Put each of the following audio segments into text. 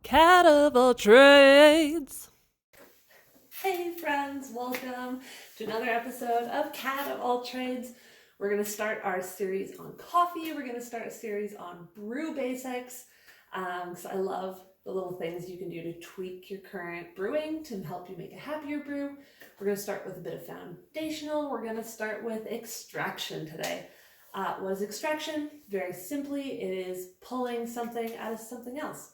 Cat of all trades. Hey friends, welcome to another episode of Cat of All Trades. We're going to start our series on coffee. We're going to start a series on brew basics. So I love the little things you can do to tweak your current brewing to help you make a happier brew. We're going to start with a bit of foundational. We're going to start with extraction today. What is extraction? Very simply, it is pulling something out of something else.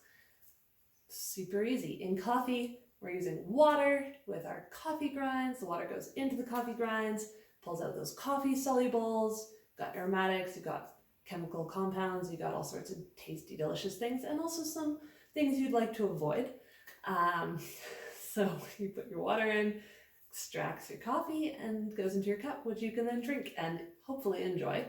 Super easy. In coffee, we're using water with our coffee grinds. The water goes into the coffee grinds, pulls out those coffee solubles. You've got aromatics, you've got chemical compounds, you've got all sorts of tasty, delicious things, and also some things you'd like to avoid. So you put your water in, extracts your coffee, and goes into your cup, which you can then drink and hopefully enjoy.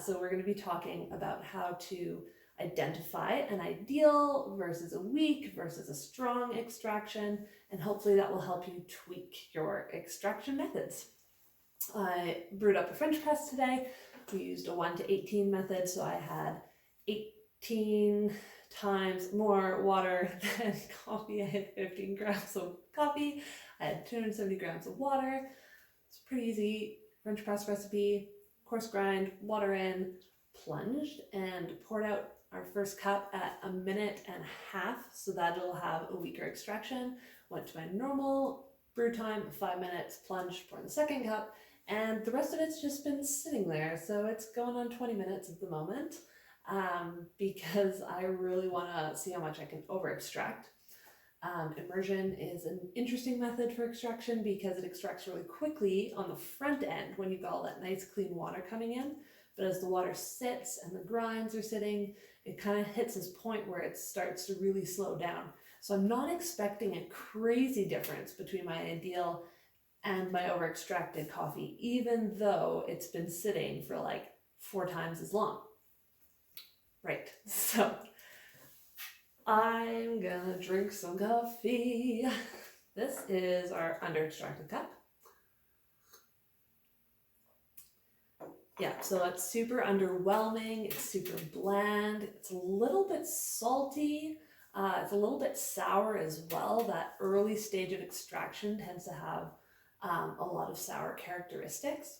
So we're going to be talking about how to identify an ideal versus a weak versus a strong extraction, and hopefully that will help you tweak your extraction methods. I brewed up a French press today. We used a 1 to 18 method, so I had 18 times more water than coffee. I had 15 grams of coffee. I had 270 grams of water. It's a pretty easy French press recipe. Coarse grind, water in, plunged, and poured out our first cup at 1.5 minutes, so that it'll have a weaker extraction. Went to my normal brew time, 5 minutes, plunged, poured the second cup, and the rest of it's just been sitting there. So it's going on 20 minutes at the moment, because I really want to see how much I can over extract. Immersion is an interesting method for extraction because it extracts really quickly on the front end when you've got all that nice clean water coming in. But as the water sits and the grinds are sitting, it kind of hits this point where it starts to really slow down. So I'm not expecting a crazy difference between my ideal and my over extracted coffee, even though it's been sitting for like 4 times as long. Right, so I'm gonna drink some coffee. This is our under extracted cup. Yeah, so it's super underwhelming, it's super bland, it's a little bit salty, it's a little bit sour as well. That early stage of extraction tends to have a lot of sour characteristics.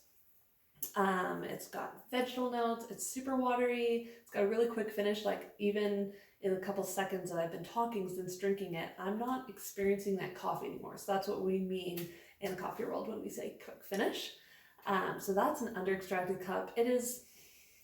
It's got vegetable notes, it's super watery, it's got a really quick finish, like even in a couple seconds that I've been talking since drinking it, I'm not experiencing that coffee anymore. So that's what we mean in the coffee world when we say quick finish. So that's an under extracted cup. It is,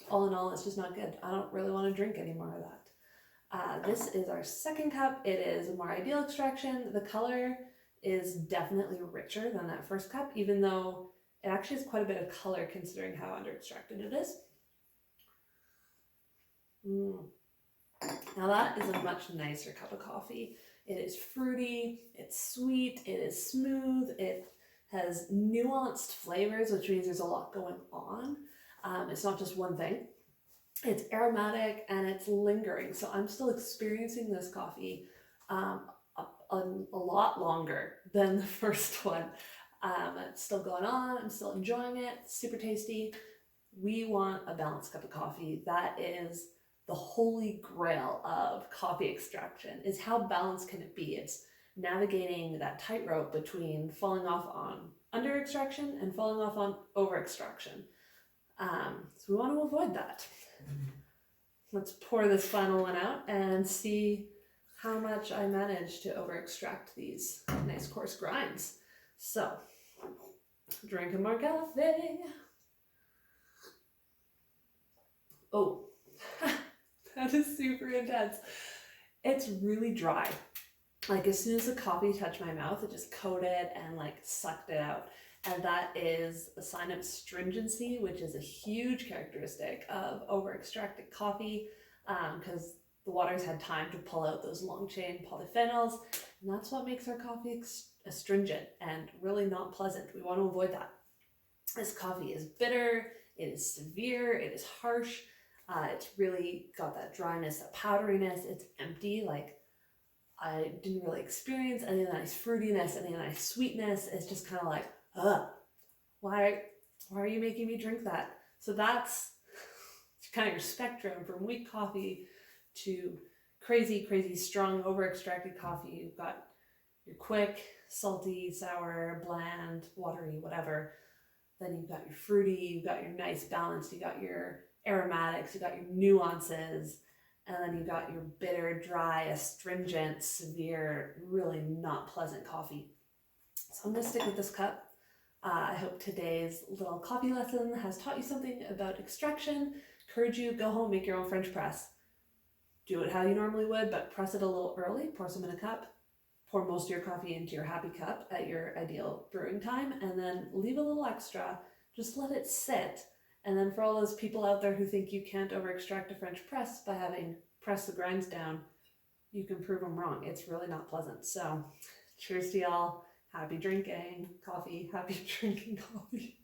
all in all, it's just not good. I don't really want to drink any more of that. This is our second cup. It is a more ideal extraction. The color is definitely richer than that first cup, even though it actually has quite a bit of color considering how under extracted it is. Now that is a much nicer cup of coffee. It is fruity, it's sweet, it is smooth, it has nuanced flavors, which means there's a lot going on. It's not just one thing. It's aromatic and it's lingering. So I'm still experiencing this coffee a lot longer than the first one. It's still going on. I'm still enjoying it. It's super tasty. We want a balanced cup of coffee. That is the holy grail of coffee extraction, is how balanced can it be? It's navigating that tightrope between falling off on under extraction and falling off on over extraction. So we want to avoid that. Let's pour this final one out and see how much I manage to over extract these nice coarse grinds. So, drinking more coffee. Oh, that is super intense. It's really dry. Like as soon as the coffee touched my mouth, it just coated and like sucked it out. And that is a sign of astringency, which is a huge characteristic of over extracted coffee, because the water's had time to pull out those long chain polyphenols, and that's what makes our coffee astringent and really not pleasant. We want to avoid that. This coffee is bitter, it is severe, it is harsh, it's really got that dryness, that powderiness, it's empty. Like I didn't really experience any of the nice fruitiness, any of the nice sweetness. It's just kind of like, why are you making me drink that? So that's kind of your spectrum from weak coffee to crazy, crazy strong, over extracted coffee. You've got your quick, salty, sour, bland, watery, whatever. Then you've got your fruity, you've got your nice balance, you got your aromatics, you got your nuances, and then you've got your bitter, dry, astringent, severe, really not pleasant coffee. So I'm gonna stick with this cup. I hope today's little coffee lesson has taught you something about extraction. Encourage you, go home, make your own French press. Do it how you normally would, but press it a little early, pour some in a cup, pour most of your coffee into your happy cup at your ideal brewing time, and then leave a little extra. Just let it sit. And then for all those people out there who think you can't over extract a French press by having pressed the grinds down, you can prove them wrong. It's really not pleasant. So cheers to y'all. Happy drinking coffee. Happy drinking coffee.